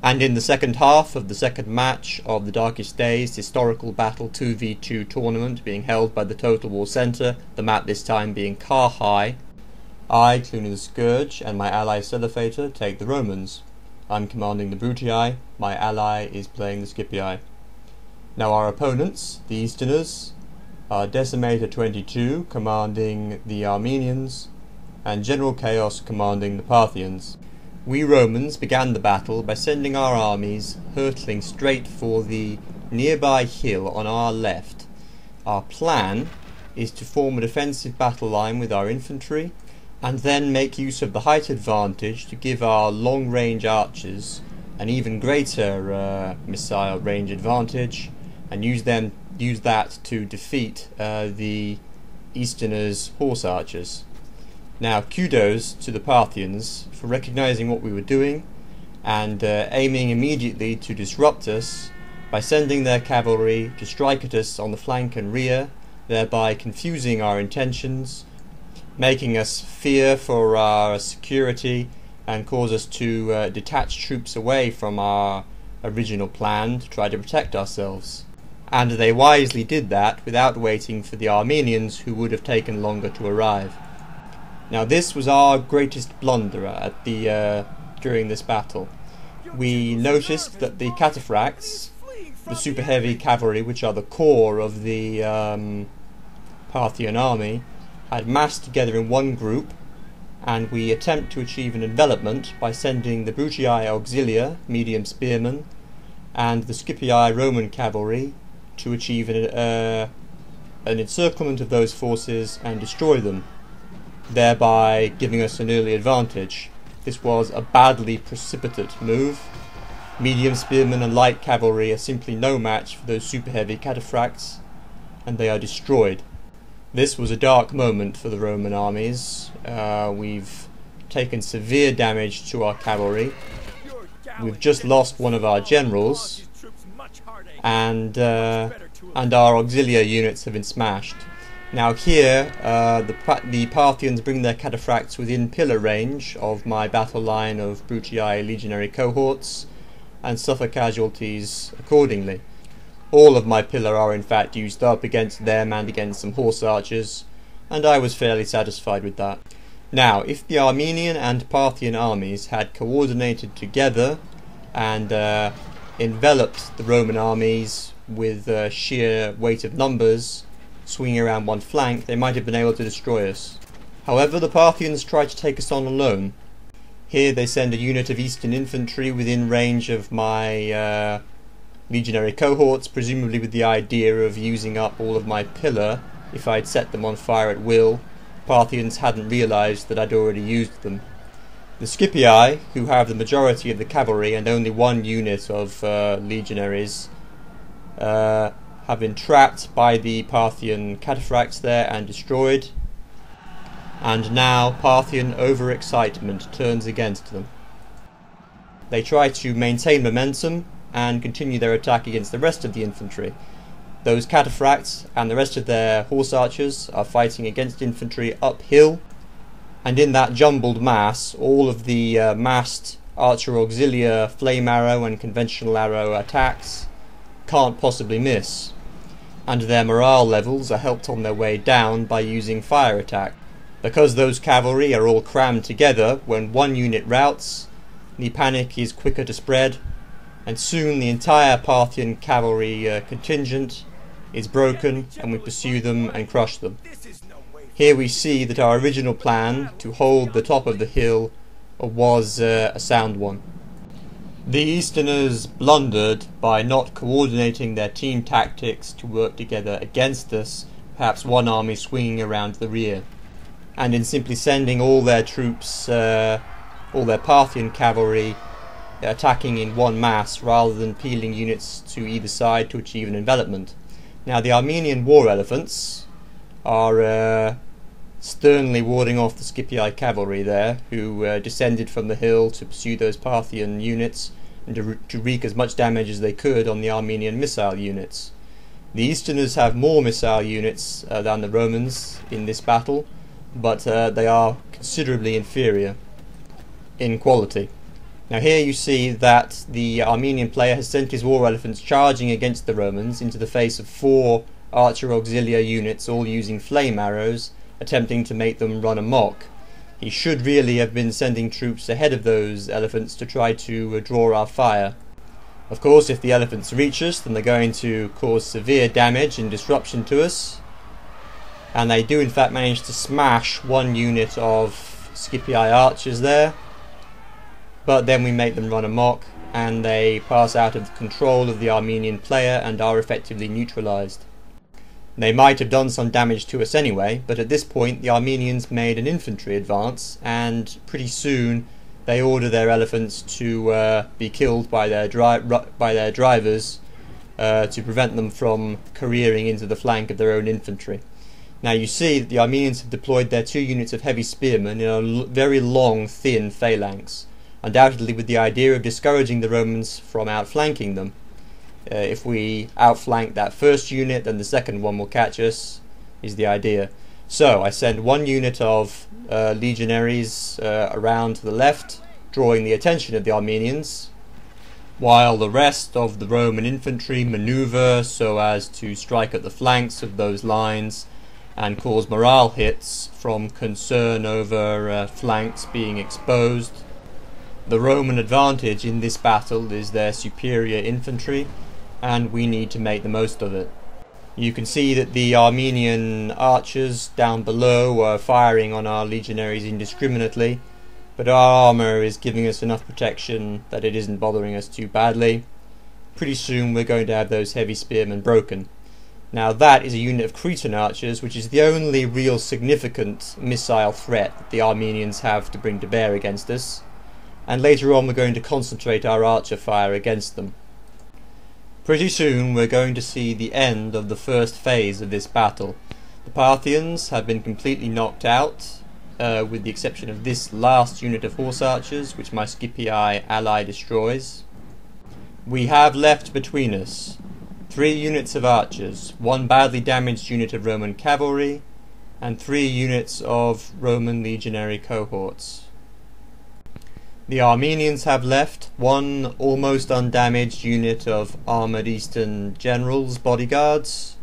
And in the second half of the second match of the Darkest Days historical battle 2v2 tournament being held by the Total War Centre, the map this time being Carrhae, I, Cluny the Scourge, and my ally Selifator take the Romans. I'm commanding the Brutii, my ally is playing the Scipii. Now our opponents, the Easterners, are Decimator22 commanding the Armenians, and GeneralChaos commanding the Parthians. We Romans began the battle by sending our armies hurtling straight for the nearby hill on our left. Our plan is to form a defensive battle line with our infantry and then make use of the height advantage to give our long-range archers an even greater missile range advantage and use that to defeat the Easterners' horse archers. Now, kudos to the Parthians for recognizing what we were doing and aiming immediately to disrupt us by sending their cavalry to strike at us on the flank and rear, thereby confusing our intentions, making us fear for our security and cause us to detach troops away from our original plan to try to protect ourselves. And they wisely did that without waiting for the Armenians, who would have taken longer to arrive. Now this was our greatest blunder at during this battle. We noticed that the cataphracts, the super heavy cavalry, which are the core of the Parthian army, had massed together in one group, and we attempt to achieve an envelopment by sending the Brutii Auxilia, medium spearmen, and the Scipii Roman Cavalry to achieve an encirclement of those forces and destroy them, thereby giving us an early advantage. This was a badly precipitate move. Medium spearmen and light cavalry are simply no match for those super heavy cataphracts, and they are destroyed. This was a dark moment for the Roman armies. We've taken severe damage to our cavalry. We've just lost one of our generals, and our auxilia units have been smashed. Now here, the Parthians bring their cataphracts within pillar range of my battle line of Brutii Legionary Cohorts and suffer casualties accordingly. All of my pillar are in fact used up against them and against some horse archers, and I was fairly satisfied with that. Now, if the Armenian and Parthian armies had coordinated together and enveloped the Roman armies with sheer weight of numbers, swinging around one flank, they might have been able to destroy us. However, the Parthians tried to take us on alone. Here they send a unit of Eastern Infantry within range of my Legionary Cohorts, presumably with the idea of using up all of my pillar if I'd set them on fire at will. Parthians hadn't realised that I'd already used them. The Scipii, who have the majority of the cavalry and only one unit of legionaries, have been trapped by the Parthian cataphracts there and destroyed, and now Parthian overexcitement turns against them. They try to maintain momentum and continue their attack against the rest of the infantry. Those cataphracts and the rest of their horse archers are fighting against infantry uphill, and in that jumbled mass, all of the massed Archer Auxilia flame arrow and conventional arrow attacks can't possibly miss, and their morale levels are helped on their way down by using fire attack. Because those cavalry are all crammed together, when one unit routs, the panic is quicker to spread, and soon the entire Parthian cavalry contingent is broken, and we pursue them and crush them. Here we see that our original plan to hold the top of the hill was a sound one. The Easterners blundered by not coordinating their team tactics to work together against us, perhaps one army swinging around the rear, and in simply sending all their troops, all their Parthian cavalry, attacking in one mass rather than peeling units to either side to achieve an envelopment. Now the Armenian war elephants are sternly warding off the Scipii cavalry there, who descended from the hill to pursue those Parthian units and to wreak as much damage as they could on the Armenian missile units. The Easterners have more missile units than the Romans in this battle, but they are considerably inferior in quality. Now here you see that the Armenian player has sent his war elephants charging against the Romans into the face of 4 Archer Auxilia units, all using flame arrows, attempting to make them run amok. He should really have been sending troops ahead of those elephants to try to draw our fire. Of course, if the elephants reach us, then they're going to cause severe damage and disruption to us. And they do in fact manage to smash 1 unit of Scipii archers there. But then we make them run amok, and they pass out of the control of the Armenian player and are effectively neutralized. They might have done some damage to us anyway, but at this point the Armenians made an infantry advance, and pretty soon they order their elephants to be killed by their drivers to prevent them from careering into the flank of their own infantry. Now you see that the Armenians have deployed their 2 units of heavy spearmen in a very long, thin phalanx, undoubtedly with the idea of discouraging the Romans from outflanking them. If we outflank that first unit, then the second one will catch us, is the idea. So I send 1 unit of legionaries around to the left, drawing the attention of the Armenians, while the rest of the Roman infantry maneuver so as to strike at the flanks of those lines and cause morale hits from concern over flanks being exposed. The Roman advantage in this battle is their superior infantry, and we need to make the most of it. You can see that the Armenian archers down below are firing on our legionaries indiscriminately, but our armour is giving us enough protection that it isn't bothering us too badly. Pretty soon we're going to have those heavy spearmen broken. Now that is a unit of Cretan archers, which is the only real significant missile threat that the Armenians have to bring to bear against us, and later on we're going to concentrate our archer fire against them. Pretty soon we're going to see the end of the first phase of this battle. The Parthians have been completely knocked out, with the exception of this last unit of horse archers, which my Scipii ally destroys. We have left between us 3 units of archers, 1 badly damaged unit of Roman Cavalry, and 3 units of Roman Legionary Cohorts. The Armenians have left 1 almost undamaged unit of Armoured Eastern Generals Bodyguards,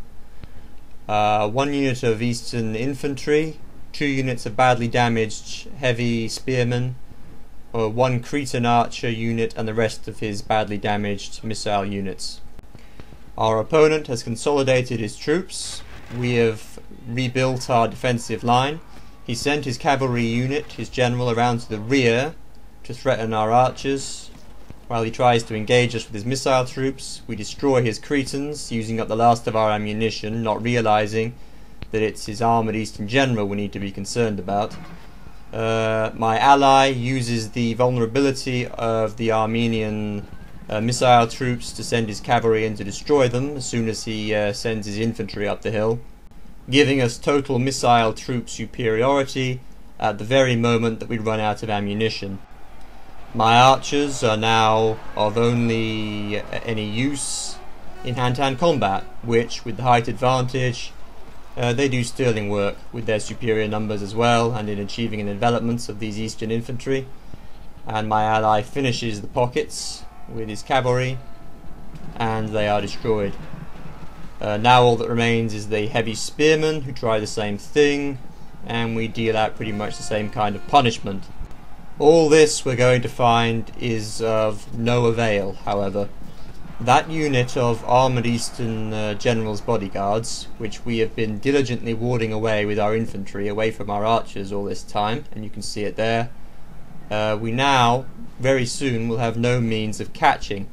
1 unit of Eastern Infantry, 2 units of badly damaged heavy spearmen, 1 Cretan archer unit, and the rest of his badly damaged missile units. Our opponent has consolidated his troops. We have rebuilt our defensive line. He sent his cavalry unit, his general, around to the rear to threaten our archers. While he tries to engage us with his missile troops, we destroy his Cretans, using up the last of our ammunition, not realizing that it's his Armoured Eastern General we need to be concerned about. My ally uses the vulnerability of the Armenian missile troops to send his cavalry in to destroy them as soon as he sends his infantry up the hill, giving us total missile troop superiority at the very moment that we run out of ammunition. My archers are now of only any use in hand-to-hand combat, which, with the height advantage, they do sterling work with their superior numbers as well, and in achieving an envelopment of these Eastern infantry. And my ally finishes the pockets with his cavalry, and they are destroyed. Now all that remains is the heavy spearmen, who try the same thing, and we deal out pretty much the same kind of punishment. All this we're going to find is of no avail, however. That unit of Armoured Eastern Generals Bodyguards, which we have been diligently warding away with our infantry, away from our archers all this time, and you can see it there, we now, very soon, will have no means of catching.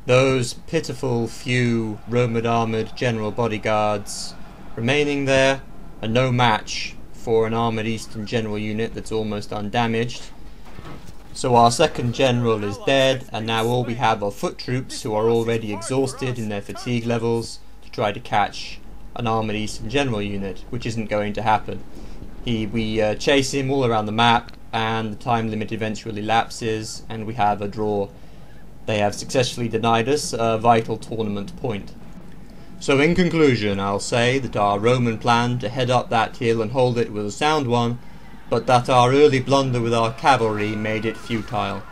Those pitiful few Roman Armoured General Bodyguards remaining there are no match for an Armoured Eastern General unit that's almost undamaged. So our second general is dead, and now all we have are foot troops who are already exhausted in their fatigue levels to try to catch an Armoured Eastern General unit, which isn't going to happen. We chase him all around the map, and the time limit eventually lapses, and we have a draw. They have successfully denied us a vital tournament point. So in conclusion, I'll say that our Roman plan to head up that hill and hold it was a sound one, but that our early blunder with our cavalry made it futile.